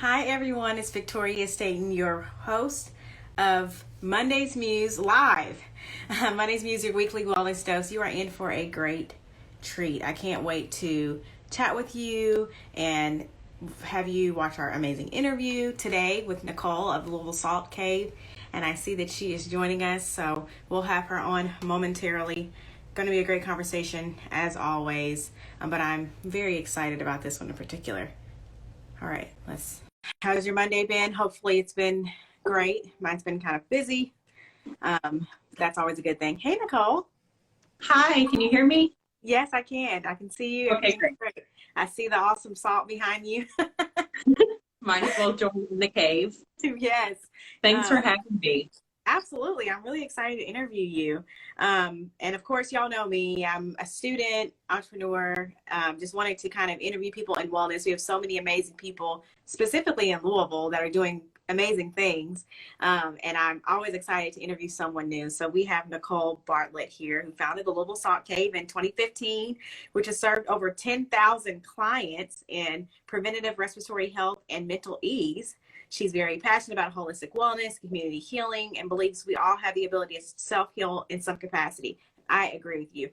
Hi everyone, it's Victoria Staten, your host of Monday's Muse Live. Monday's Muse, your weekly wellness dose. You are in for a great treat. I can't wait to chat with you and have you watch our amazing interview today with Nicole of Louisville Salt Cave. And I see that she is joining us, so we'll have her on momentarily. Going to be a great conversation as always, but I'm very excited about this one in particular. All right, how's your Monday been? Hopefully it's been great. Mine's been kind of busy. That's always a good thing. Hey, Nicole. Hi, can you hear me? Yes, I can. I can see you. Okay, great. I see the awesome salt behind you. Might as well join in the cave. Yes. Thanks for having me. Absolutely. I'm really excited to interview you. And of course, y'all know me. I'm a student, entrepreneur, just wanted to kind of interview people in wellness. We have so many amazing people, specifically in Louisville, that are doing amazing things. And I'm always excited to interview someone new. So we have Nicole Bartlett here, who founded the Louisville Salt Cave in 2015, which has served over 10,000 clients in preventative respiratory health and mental ease. She's very passionate about holistic wellness, community healing, and believes we all have the ability to self-heal in some capacity. I agree with you.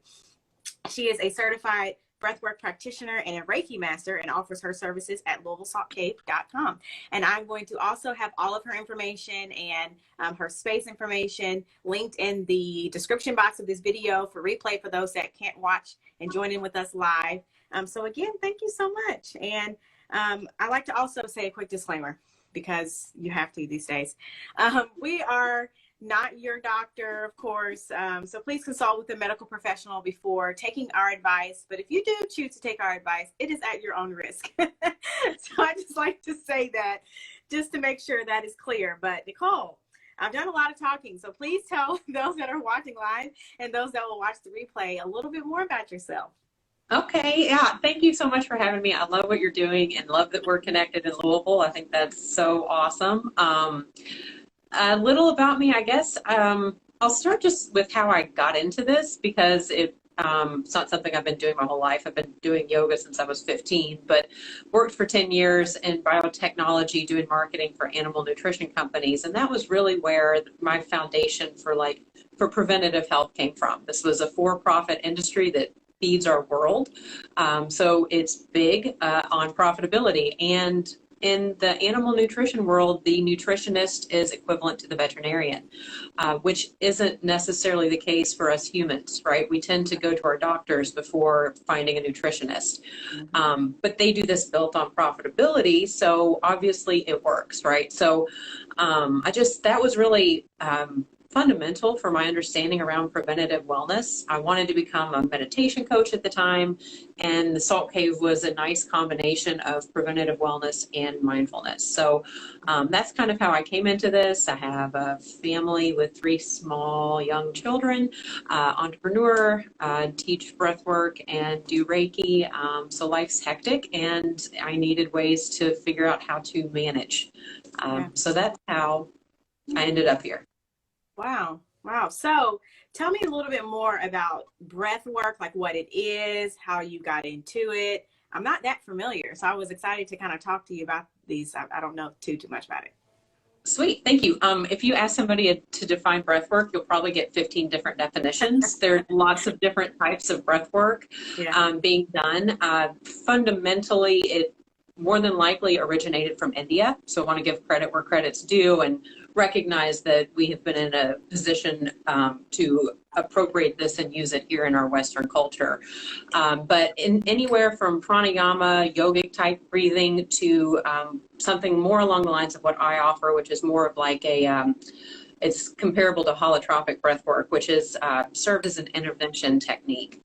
She is a certified breathwork practitioner and a Reiki master and offers her services at LouisvilleSaltCave.com. And I'm going to also have all of her information and her space information linked in the description box of this video for replay for those that can't watch and join in with us live. So again, thank you so much. And I like to also say a quick disclaimer, because you have to these days. We are not your doctor, of course, so please consult with a medical professional before taking our advice. But if you do choose to take our advice, it is at your own risk. So I just like to say that just to make sure that is clear. But Nicole, I've done a lot of talking, so please tell those that are watching live and those that will watch the replay a little bit more about yourself. Okay, yeah, thank you so much for having me. I love what you're doing and love that we're connected in Louisville. I think that's so awesome. A little about me, I guess. I'll start just with how I got into this, because it's not something I've been doing my whole life. I've been doing yoga since I was 15, but worked for 10 years in biotechnology doing marketing for animal nutrition companies. And that was really where my foundation for preventative health came from. This was a for-profit industry that feeds our world. So it's big on profitability. And in the animal nutrition world, the nutritionist is equivalent to the veterinarian, which isn't necessarily the case for us humans, right? We tend to go to our doctors before finding a nutritionist. But they do this built on profitability, so obviously it works, right? So that was really fundamental for my understanding around preventative wellness. I wanted to become a meditation coach at the time, and the Salt Cave was a nice combination of preventative wellness and mindfulness. So that's kind of how I came into this. I have a family with 3 small young children, entrepreneur, teach breathwork and do Reiki. So life's hectic, and I needed ways to figure out how to manage. So that's how I ended up here. Wow. So tell me a little bit more about breath work, like what it is, how you got into it. I'm not that familiar, so I was excited to kind of talk to you about these. I don't know too much about it. Sweet, thank you. If you ask somebody to define breath work, you'll probably get 15 different definitions. There are lots of different types of breath work being done. Fundamentally, it more than likely originated from India. So I want to give credit where credit's due and recognize that we have been in a position to appropriate this and use it here in our Western culture. But in anywhere from pranayama, yogic type breathing to something more along the lines of what I offer, which is more of like it's comparable to holotropic breath work, which is served as an intervention technique.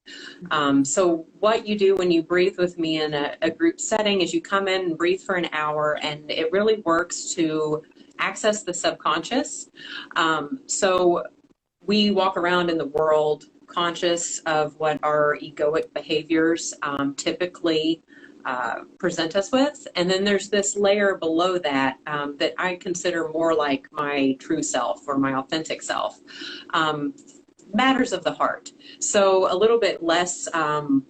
So what you do when you breathe with me in a group setting is you come in and breathe for an hour, and it really works to access the subconscious. So we walk around in the world conscious of what our egoic behaviors typically present us with. And then there's this layer below that that I consider more like my true self or my authentic self. matters of the heart. So a little bit less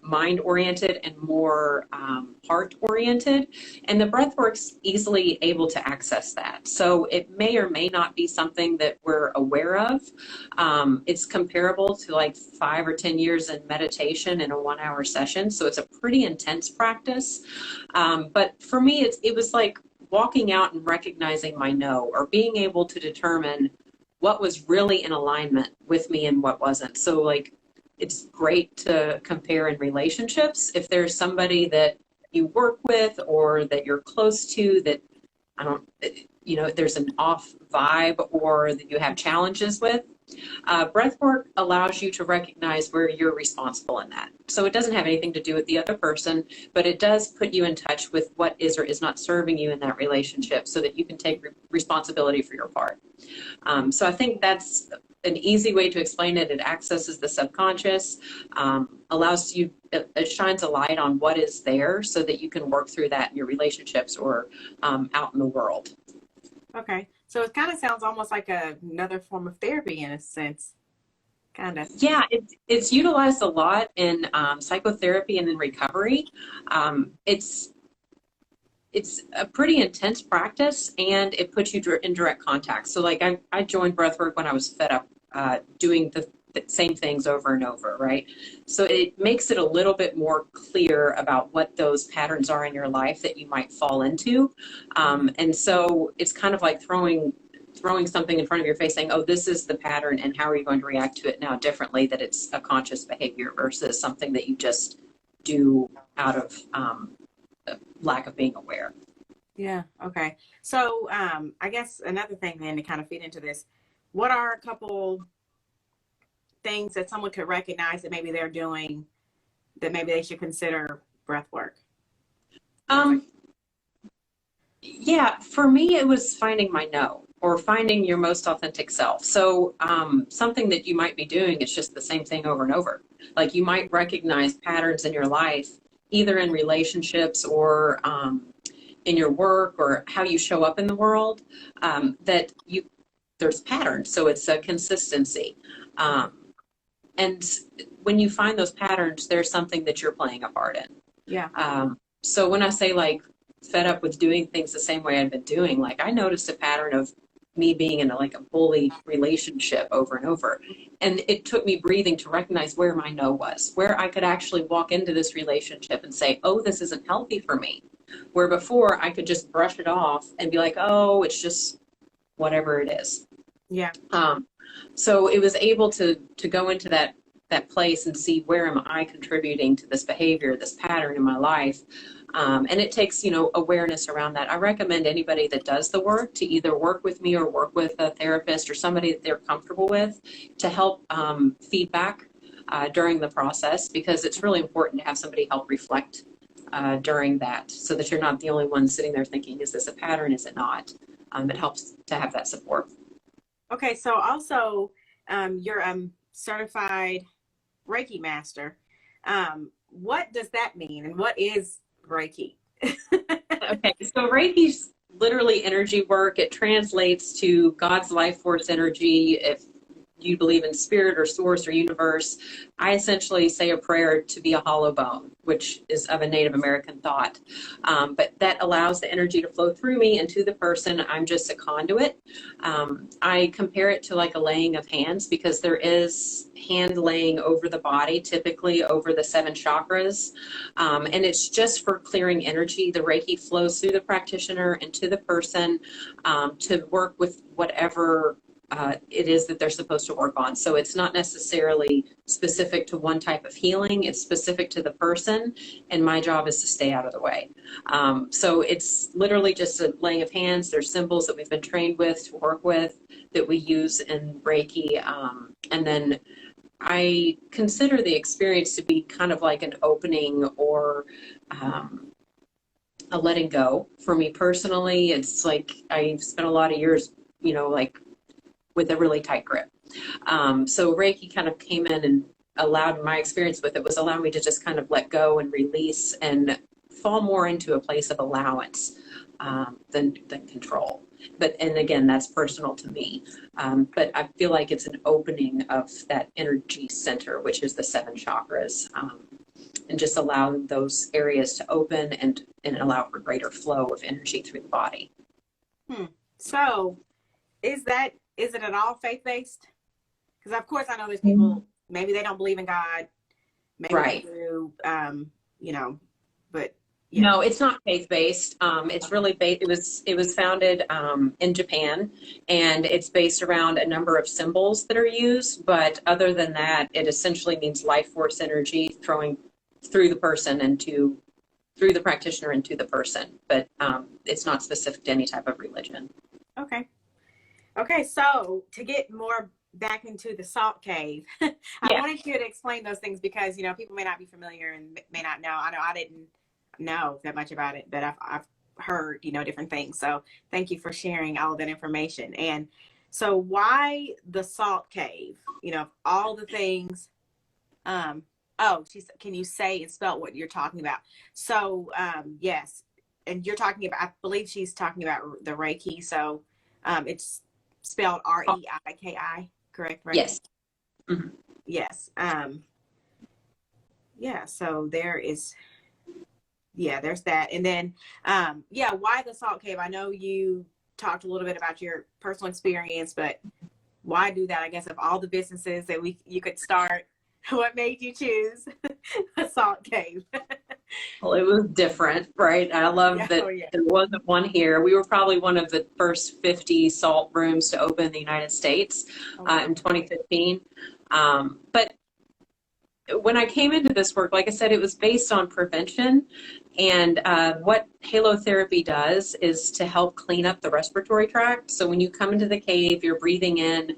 mind oriented and more heart oriented. And the breath work's easily able to access that. So it may or may not be something that we're aware of. It's comparable to like 5 or 10 years in meditation in a 1-hour session. So it's a pretty intense practice. But for me, it was like walking out and recognizing my no, or being able to determine what was really in alignment with me and what wasn't. So like, it's great to compare in relationships. If there's somebody that you work with or that you're close to that, there's an off vibe or that you have challenges with, breath work allows you to recognize where you're responsible in that. So it doesn't have anything to do with the other person, but it does put you in touch with what is or is not serving you in that relationship so that you can take responsibility for your part. So I think that's an easy way to explain it. It accesses the subconscious, allows you, it shines a light on what is there so that you can work through that in your relationships or out in the world. Okay. So it kind of sounds almost like another form of therapy in a sense, kind of. Yeah, it's utilized a lot in psychotherapy and in recovery. It's a pretty intense practice, and it puts you in direct contact. So like I joined breathwork when I was fed up doing the same things over and over, right? So it makes it a little bit more clear about what those patterns are in your life that you might fall into. And so it's kind of like throwing something in front of your face saying, oh, this is the pattern, and how are you going to react to it now differently, that it's a conscious behavior versus something that you just do out of lack of being aware. Yeah. Okay. So I guess another thing then to kind of feed into this, what are a couple things that someone could recognize that maybe they're doing that maybe they should consider breath work? Yeah, for me, it was finding my no, or finding your most authentic self. So something that you might be doing is just the same thing over and over. Like you might recognize patterns in your life, either in relationships or in your work or how you show up in the world, there's patterns. So it's a consistency. And when you find those patterns, there's something that you're playing a part in. Yeah. So when I say like fed up with doing things the same way I've been doing, like I noticed a pattern of me being in a bully relationship over and over. And it took me breathing to recognize where my no was, where I could actually walk into this relationship and say, oh, this isn't healthy for me. Where before I could just brush it off and be like, oh, it's just whatever it is. Yeah. So it was able to go into that place and see where am I contributing to this behavior, this pattern in my life. And it takes, awareness around that. I recommend anybody that does the work to either work with me or work with a therapist or somebody that they're comfortable with to help feedback during the process, because it's really important to have somebody help reflect during that so that you're not the only one sitting there thinking, is this a pattern? Is it not? It helps to have that support. Okay. So also you're certified Reiki master. What does that mean? And what is Reiki? Okay, so Reiki's literally energy work. It translates to God's life force energy. If you believe in spirit or source or universe, I essentially say a prayer to be a hollow bone, which is of a Native American thought. But that allows the energy to flow through me and to the person. I'm just a conduit. I compare it to like a laying of hands, because there is hand laying over the body, typically over the 7 chakras. And it's just for clearing energy. The Reiki flows through the practitioner and to the person to work with whatever it is that they're supposed to work on. So it's not necessarily specific to one type of healing. It's specific to the person, and my job is to stay out of the way. So it's literally just a laying of hands. There's symbols that we've been trained with to work with that we use in Reiki. And then I consider the experience to be kind of like an opening or a letting go. For me personally, it's like I've spent a lot of years, with a really tight grip. So Reiki kind of came in and allowed, my experience with it was allowing me to just kind of let go and release and fall more into a place of allowance than control. And again, that's personal to me. But I feel like it's an opening of that energy center, which is the 7 chakras, and just allowing those areas to open and allow for greater flow of energy through the body. So is it at all faith-based? Because of course I know there's people, maybe they don't believe in God, maybe Right. they do, but yeah. No, it's not faith-based. It's really it was founded in Japan, and it's based around a number of symbols that are used. But other than that, it essentially means life force energy throwing through the person and through the practitioner into the person. But it's not specific to any type of religion. Okay. So to get more back into the salt cave, I wanted you to explain those things because people may not be familiar and may not know. I know I didn't know that much about it, but I've heard different things. So thank you for sharing all of that information. And so why the salt cave? All the things. Can you say and spell what you're talking about? So yes, and you're talking about. I believe she's talking about the Reiki. So it's spelled REIKI, correct? Right? Yes. Mm-hmm. Yes. So there's that. And then, why the salt cave? I know you talked a little bit about your personal experience, but why do that? I guess of all the businesses that you could start, what made you choose a salt cave? Well, it was different, right? I love that there wasn't one here. We were probably one of the first 50 salt rooms to open in the United States in 2015. But when I came into this work, like I said, it was based on prevention. And what halotherapy does is to help clean up the respiratory tract. So when you come into the cave, you're breathing in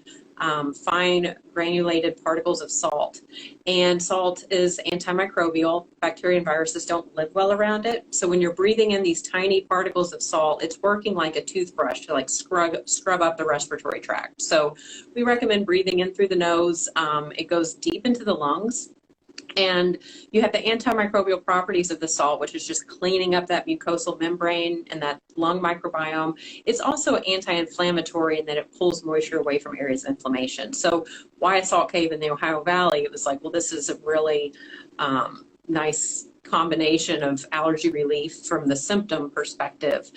fine granulated particles of salt. And salt is antimicrobial. Bacteria and viruses don't live well around it. So when you're breathing in these tiny particles of salt, it's working like a toothbrush to scrub up the respiratory tract. So we recommend breathing in through the nose. It goes deep into the lungs. And you have the antimicrobial properties of the salt, which is just cleaning up that mucosal membrane and that lung microbiome. It's also anti-inflammatory in that it pulls moisture away from areas of inflammation. So why a salt cave in the Ohio Valley? It was like, well, this is a really nice combination of allergy relief from the symptom perspective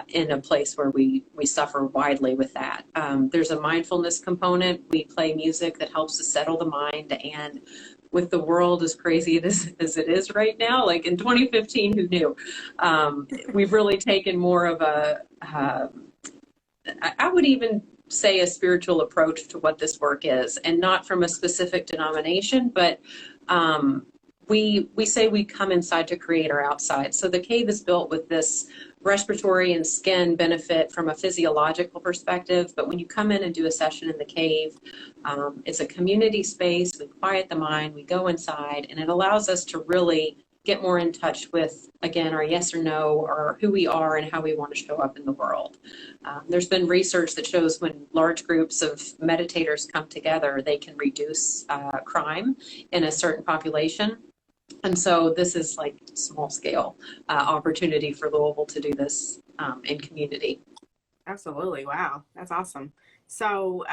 in a place where we suffer widely with that. There's a mindfulness component. We play music that helps to settle the mind, and with the world as crazy as it is right now, like in 2015, who knew? We've really taken more of I would even say a spiritual approach to what this work is, and not from a specific denomination, but we say we come inside to create our outside. So the cave is built with this respiratory and skin benefit from a physiological perspective. But when you come in and do a session in the cave, it's a community space. We quiet the mind, we go inside, and it allows us to really get more in touch with, again, our yes or no, or who we are and how we want to show up in the world. There's been research that shows when large groups of meditators come together, they can reduce crime in a certain population. And so this is like small scale opportunity for Louisville to do this in community. Absolutely. Wow. That's awesome. So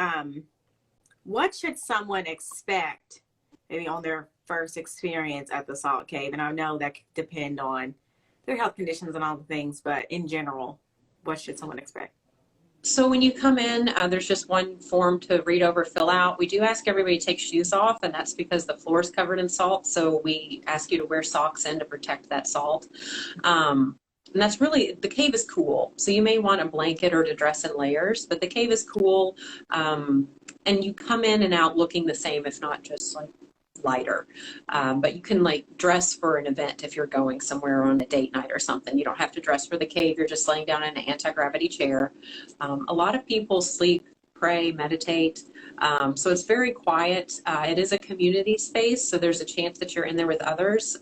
what should someone expect maybe on their first experience at the salt cave? And I know that could depend on their health conditions and all the things, but in general, what should someone expect? So when you come in, there's just one form to read over, fill out. We do ask everybody to take shoes off, and that's because the floor is covered in salt. So we ask you to wear socks in to protect that salt. And that's really, the cave is cool. So you may want a blanket or to dress in layers, but the cave is cool. And you come in and out looking the same, if not just like lighter. But you can like dress for an event if you're going somewhere on a date night or something. You don't have to dress for the cave. You're just laying down in an anti-gravity chair. A lot of people sleep, pray, meditate. So it's very quiet. It is a community space, so there's a chance that you're in there with others.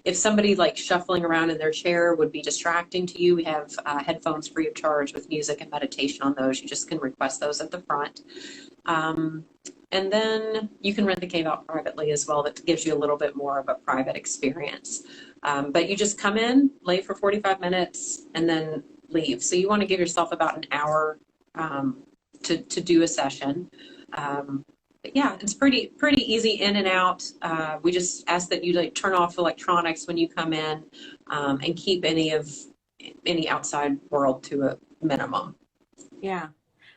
If somebody like shuffling around in their chair would be distracting to you, we have headphones free of charge with music and meditation on those. You just can request those at the front. And then you can rent the cave out privately as well. That gives you a little bit more of a private experience. But you just come in, lay for 45 minutes, and then leave. So you want to give yourself about an hour to do a session. But yeah, it's pretty easy in and out. We just ask that you like turn off electronics when you come in, and keep any outside world to a minimum. Yeah.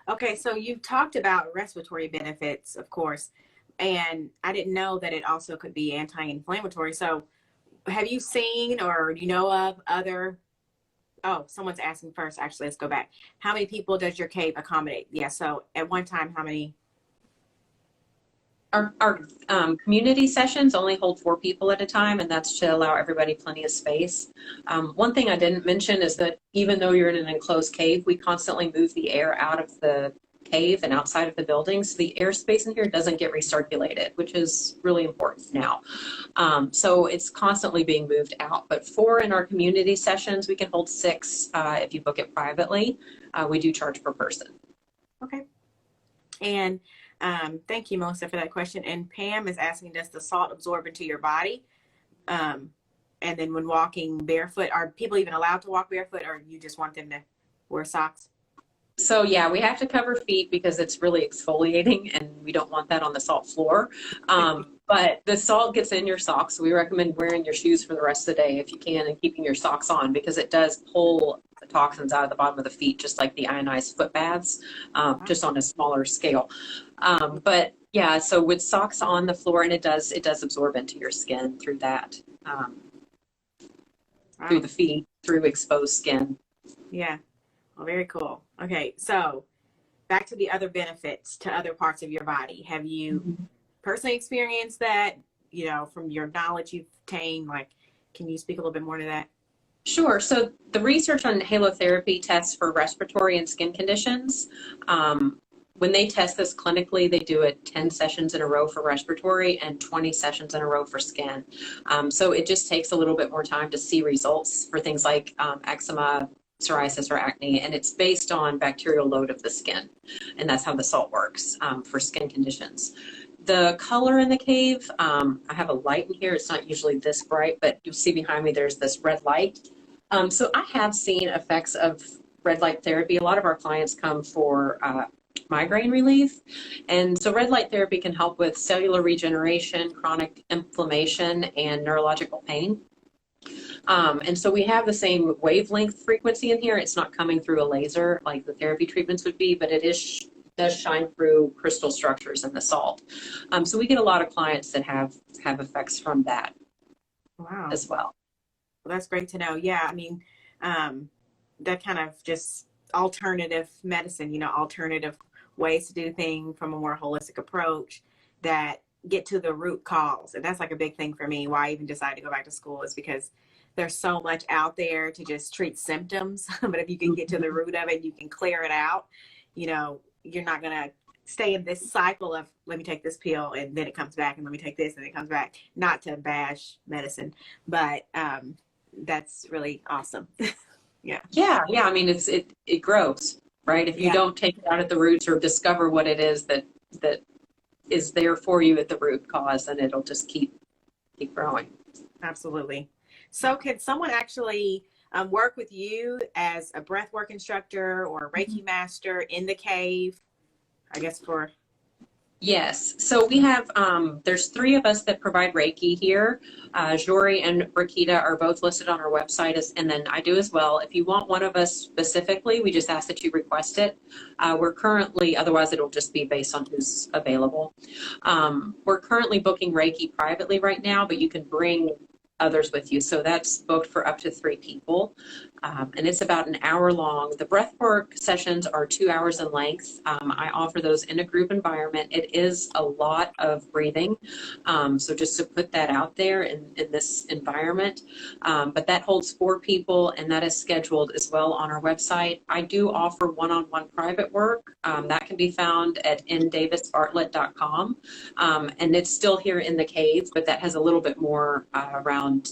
Okay, so you've talked about respiratory benefits, of course, and I didn't know that it also could be anti-inflammatory. So have you seen or do you know of other, oh, someone's asking first, actually, let's go back. How many people does your cave accommodate? Yeah, so at one time, how many? Our community sessions only hold 4 people at a time, and that's to allow everybody plenty of space. One thing I didn't mention is that even though you're in an enclosed cave, we constantly move the air out of the cave and outside of the building, so the airspace in here doesn't get recirculated, which is really important now. So it's constantly being moved out. But 4 in our community sessions, we can hold 6 if you book it privately. We do charge per person. Okay. And thank you, Melissa, for that question. And Pam is asking, does the salt absorb into your body? And then when walking barefoot, are people even allowed to walk barefoot, or you just want them to wear socks? So yeah, we have to cover feet because it's really exfoliating and we don't want that on the salt floor. But the salt gets in your socks. So we recommend wearing your shoes for the rest of the day if you can, and keeping your socks on, because it does pull the toxins out of the bottom of the feet, just like the ionized foot baths, just on a smaller scale. But yeah, so with socks on the floor, and it does absorb into your skin through that, through the feet, through exposed skin. Yeah. Well, very cool. Okay, so back to the other benefits to other parts of your body. Have you personally experienced that, from your knowledge you've obtained? Like, can you speak a little bit more to that? Sure. So the research on halotherapy tests for respiratory and skin conditions. When they test this clinically, they do it 10 sessions in a row for respiratory and 20 sessions in a row for skin. So it just takes a little bit more time to see results for things like eczema, psoriasis, or acne, and it's based on bacterial load of the skin, and that's how the salt works for skin conditions. The color in the cave, I have a light in here. It's not usually this bright, but you'll see behind me there's this red light. So I have seen effects of red light therapy. A lot of our clients come for migraine relief, and so red light therapy can help with cellular regeneration, chronic inflammation, and neurological pain. And so we have the same wavelength frequency in here. It's not coming through a laser like the therapy treatments would be, but it does shine through crystal structures in the salt. So we get a lot of clients that have effects from that. Wow. As well. Well, that's great to know. Yeah, I mean, that kind of just alternative medicine, alternative ways to do things from a more holistic approach that get to the root cause. And that's like a big thing for me. Why I even decided to go back to school is because there's so much out there to just treat symptoms. But if you can get to the root of it, you can clear it out, you're not going to stay in this cycle of, let me take this pill and then it comes back, and let me take this and it comes back. Not to bash medicine, but that's really awesome. Yeah. I mean, it grows, right? If you don't take it out at the roots or discover what it is that is there for you at the root cause, then it'll just keep growing. Absolutely. So can someone actually work with you as a breathwork instructor or a Reiki master in the cave? I guess for... Yes. So we have, there's 3 of us that provide Reiki here. Jory and Rakita are both listed on our website, and then I do as well. If you want one of us specifically, we just ask that you request it. We're currently, otherwise it'll just be based on who's available. We're currently booking Reiki privately right now, but you can bring others with you. So that's booked for up to 3 people. And it's about an hour long. The breathwork sessions are 2 hours in length. I offer those in a group environment. It is a lot of breathing. So just to put that out there in this environment. But that holds 4 people, and that is scheduled as well on our website. I do offer one-on-one private work. That can be found at ndavisbartlett.com. And it's still here in the cave, but that has a little bit more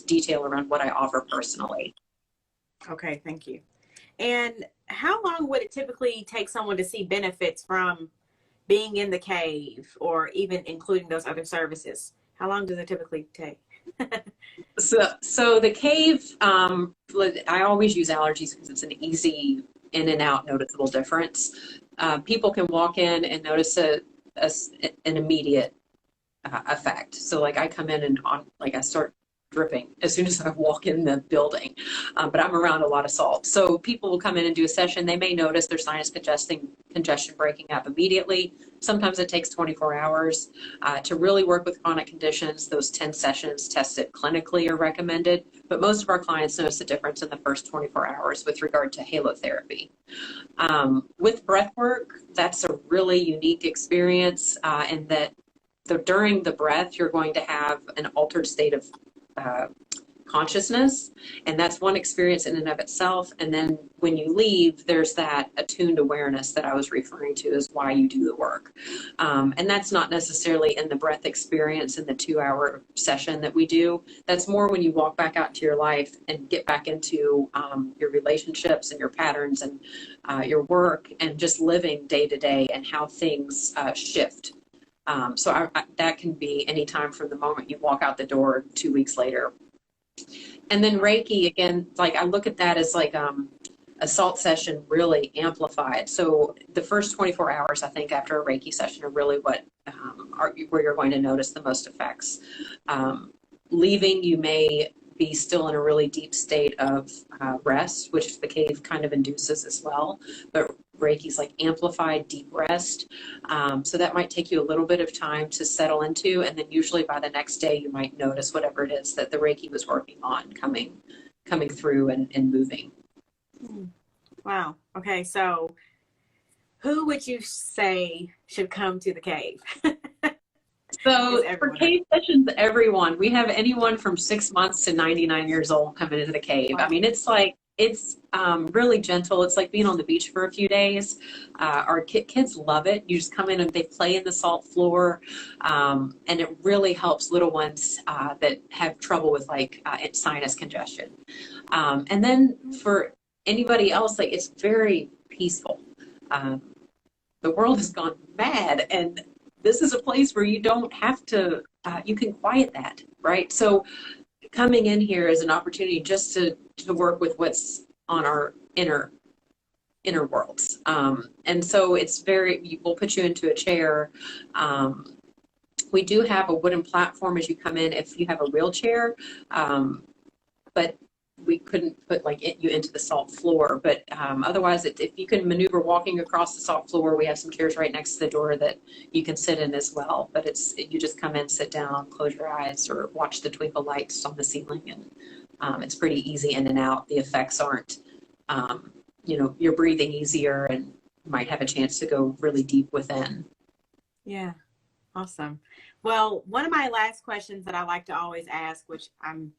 detail around what I offer personally. Okay, thank you. And how long would it typically take someone to see benefits from being in the cave or even including those other services? How long does it typically take? So the cave, I always use allergies because it's an easy in and out noticeable difference. People can walk in and notice an immediate effect. So like I come in and like I start dripping as soon as I walk in the building, but I'm around a lot of salt. So people will come in and do a session. They may notice their sinus congestion breaking up immediately. Sometimes it takes 24 hours. To really work with chronic conditions, those 10 sessions tested clinically are recommended, but most of our clients notice a difference in the first 24 hours with regard to halotherapy. With breath work, that's a really unique experience in that during the breath, you're going to have an altered state of consciousness, and that's one experience in and of itself. And then when you leave, there's that attuned awareness that I was referring to as why you do the work. And that's not necessarily in the breath experience in the 2-hour session that we do. That's more when you walk back out to your life and get back into your relationships and your patterns and your work and just living day to day and how things shift. So that can be any time from the moment you walk out the door 2 weeks later. And then Reiki, again, like I look at that as like a salt session really amplified. So the first 24 hours, I think, after a Reiki session are really where you're going to notice the most effects. Leaving, you may be still in a really deep state of rest, which the cave kind of induces as well. But Reiki's like amplified deep rest. So that might take you a little bit of time to settle into. And then usually by the next day, you might notice whatever it is that the Reiki was working on coming through and moving. Wow. Okay. So who would you say should come to the cave? So for cave sessions, everyone. We have anyone from 6 months to 99 years old coming into the cave. Wow. I mean, it's really gentle. It's like being on the beach for a few days. Our kids love it. You just come in and they play in the salt floor, and it really helps little ones that have trouble with like sinus congestion. And then for anybody else, like it's very peaceful. The world has gone mad, and this is a place where you don't have to, you can quiet that, right? So coming in here is an opportunity just to work with what's on our inner worlds. And so we'll put you into a chair. We do have a wooden platform as you come in if you have a wheelchair, but we couldn't put you into the salt floor, but otherwise if you can maneuver walking across the salt floor, we have some chairs right next to the door that you can sit in as well. But you just come in, sit down, close your eyes, or watch the twinkle lights on the ceiling, and it's pretty easy in and out. The effects aren't, you're breathing easier and you might have a chance to go really deep within. Yeah, awesome. Well, one of my last questions that I like to always ask, which I'm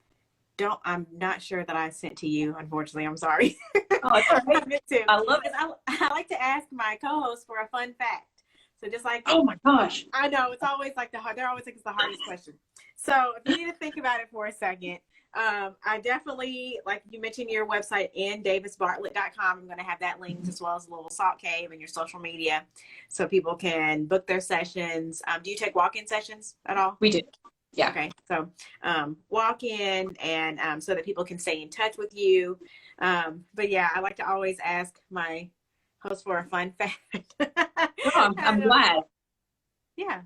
not sure that I sent to you, unfortunately. I'm sorry. Oh, it's all right. Me too. I love it. I like to ask my co-host for a fun fact. So just like, oh my gosh. I know, it's always like they're always like it's the hardest question. So if you need to think about it for a second, I definitely, like you mentioned your website, davisbartlett.com. I'm going to have that linked as well as a little salt cave and your social media so people can book their sessions. Do you take walk-in sessions at all? We do. Yeah. Okay. So walk in and so that people can stay in touch with you. But yeah, I like to always ask my host for a fun fact. Oh, I'm glad. Yeah.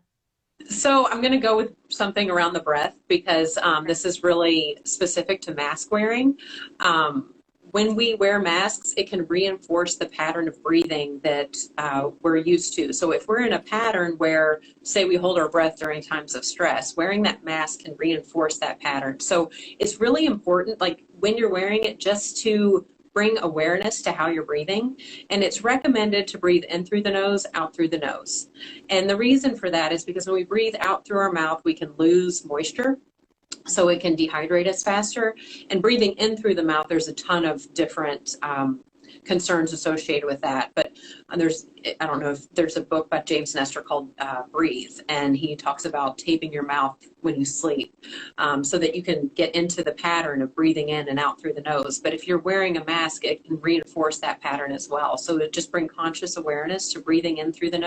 So I'm going to go with something around the breath because this is really specific to mask wearing. When we wear masks, it can reinforce the pattern of breathing that we're used to. So if we're in a pattern where, say, we hold our breath during times of stress, wearing that mask can reinforce that pattern. So it's really important, like when you're wearing it, just to bring awareness to how you're breathing. And it's recommended to breathe in through the nose, out through the nose. And the reason for that is because when we breathe out through our mouth, we can lose moisture. So it can dehydrate us faster. And breathing in through the mouth, there's a ton of different concerns associated with that. But I don't know if there's a book by James Nestor called Breathe, and he talks about taping your mouth when you sleep, so that you can get into the pattern of breathing in and out through the nose. But if you're wearing a mask, it can reinforce that pattern as well. So to just bring conscious awareness to breathing in through the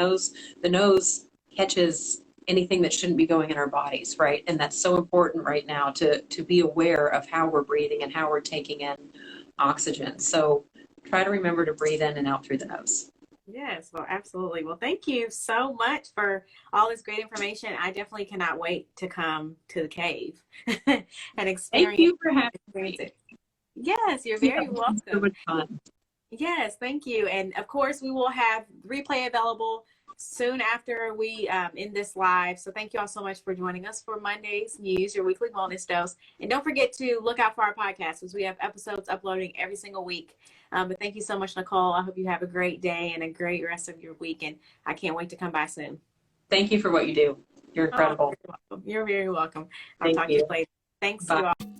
nose catches anything that shouldn't be going in our bodies, right? And that's so important right now to be aware of how we're breathing and how we're taking in oxygen. So try to remember to breathe in and out through the nose. Yes, well, absolutely. Well, thank you so much for all this great information. I definitely cannot wait to come to the cave and experience. Thank you for having me. It. Yes, you're very welcome. So much fun. Yes, thank you. And of course, we will have replay available soon after we end this live. So thank you all so much for joining us for Monday's Muse, your weekly wellness dose. And don't forget to look out for our podcast, because we have episodes uploading every single week. But thank you so much, Nicole. I hope you have a great day and a great rest of your week. And I can't wait to come by soon. Thank you for what you do. You're incredible. Oh, you're very welcome. I'll Thank talk to you later. Thanks. Bye. You all.